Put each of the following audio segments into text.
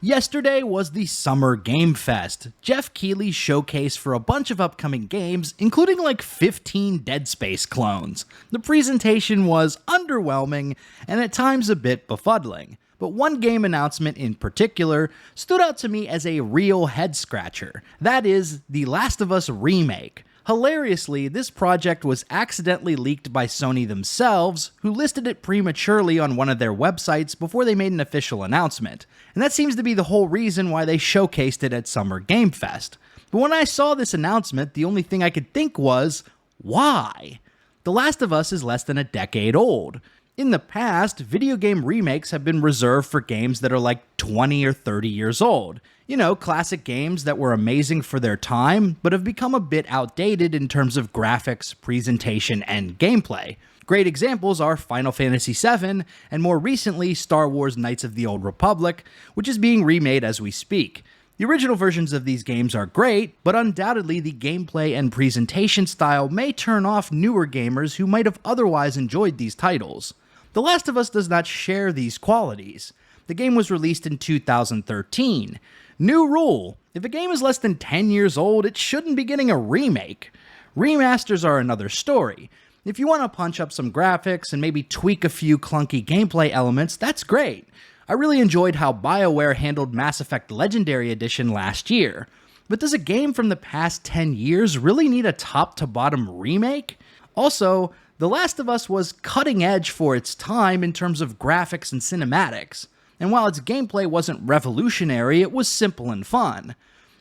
Yesterday was the Summer Game Fest, Jeff Keighley's showcase for a bunch of upcoming games, including like 15 Dead Space clones. The presentation was underwhelming and at times a bit befuddling, but one game announcement in particular stood out to me as a real head-scratcher. That is, The Last of Us Remake. Hilariously, this project was accidentally leaked by Sony themselves, who listed it prematurely on one of their websites before they made an official announcement. And that seems to be the whole reason why they showcased it at Summer Game Fest. But when I saw this announcement, the only thing I could think was, why? The Last of Us is less than a decade old. In the past, video game remakes have been reserved for games that are like 20 or 30 years old. You know, classic games that were amazing for their time, but have become a bit outdated in terms of graphics, presentation, and gameplay. Great examples are Final Fantasy VII, and more recently, Star Wars Knights of the Old Republic, which is being remade as we speak. The original versions of these games are great, but undoubtedly the gameplay and presentation style may turn off newer gamers who might have otherwise enjoyed these titles. The Last of Us does not share these qualities. The game was released in 2013. New rule: if a game is less than 10 years old, it shouldn't be getting a remake. Remasters are another story. If you want to punch up some graphics and maybe tweak a few clunky gameplay elements, that's great. I really enjoyed how BioWare handled Mass Effect Legendary Edition last year. But does a game from the past 10 years really need a top-to-bottom remake? Also, The Last of Us was cutting edge for its time in terms of graphics and cinematics. And while its gameplay wasn't revolutionary, it was simple and fun.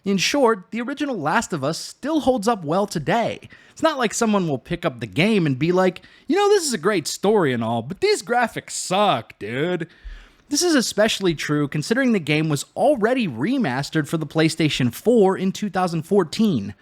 In short, the original Last of Us still holds up well today. It's not like someone will pick up the game and be like, you know, this is a great story and all, but these graphics suck, dude. This is especially true considering the game was already remastered for the PlayStation 4 in 2014.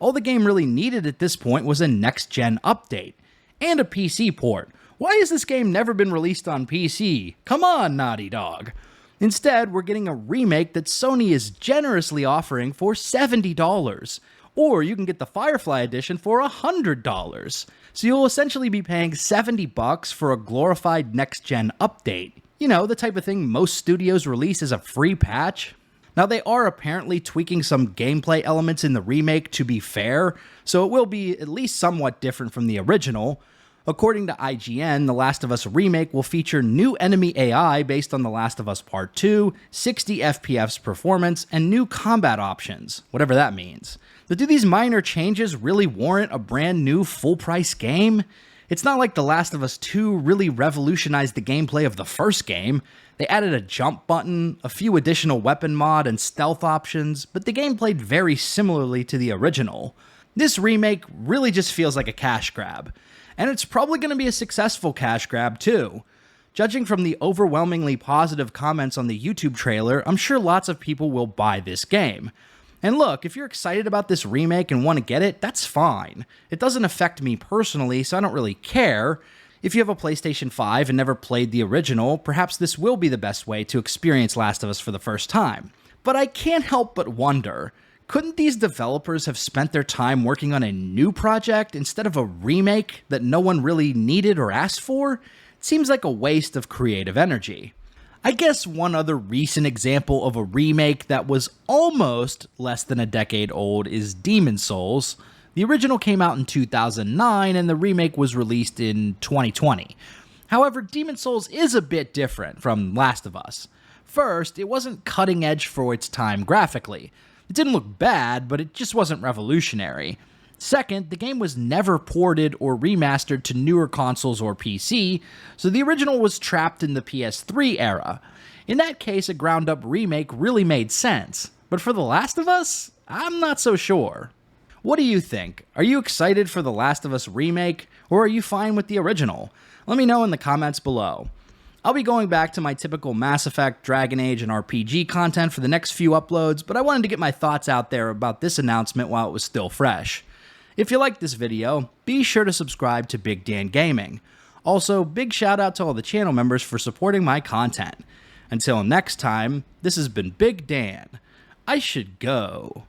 All the game really needed at this point was a next-gen update. And a PC port. Why has this game never been released on PC? Come on, Naughty Dog. Instead, we're getting a remake that Sony is generously offering for $70. Or you can get the Firefly edition for $100. So you'll essentially be paying $70 for a glorified next-gen update. You know, the type of thing most studios release as a free patch. Now, they are apparently tweaking some gameplay elements in the remake to be fair, so it will be at least somewhat different from the original. According to IGN, The Last of Us Remake will feature new enemy AI based on The Last of Us Part 2, 60 FPS performance, and new combat options, whatever that means. But do these minor changes really warrant a brand new full-price game? It's not like The Last of Us 2 really revolutionized the gameplay of the first game. They added a jump button, a few additional weapon mod, and stealth options, but the game played very similarly to the original. This remake really just feels like a cash grab. And it's probably going to be a successful cash grab too. Judging from the overwhelmingly positive comments on the YouTube trailer, I'm sure lots of people will buy this game. And look, if you're excited about this remake and want to get it, that's fine. It doesn't affect me personally, so I don't really care. If you have a PlayStation 5 and never played the original, perhaps this will be the best way to experience Last of Us for the first time. But I can't help but wonder, couldn't these developers have spent their time working on a new project instead of a remake that no one really needed or asked for? It seems like a waste of creative energy. I guess one other recent example of a remake that was almost less than a decade old is Demon's Souls. The original came out in 2009 and the remake was released in 2020. However, Demon's Souls is a bit different from Last of Us. First, it wasn't cutting edge for its time graphically. It didn't look bad, but it just wasn't revolutionary. Second, the game was never ported or remastered to newer consoles or PC, so the original was trapped in the PS3 era. In that case, a ground-up remake really made sense. But for The Last of Us, I'm not so sure. What do you think? Are you excited for The Last of Us Remake, or are you fine with the original? Let me know in the comments below. I'll be going back to my typical Mass Effect, Dragon Age, and RPG content for the next few uploads, but I wanted to get my thoughts out there about this announcement while it was still fresh. If you liked this video, be sure to subscribe to Big Dan Gaming. Also, big shout out to all the channel members for supporting my content. Until next time, this has been Big Dan. I should go.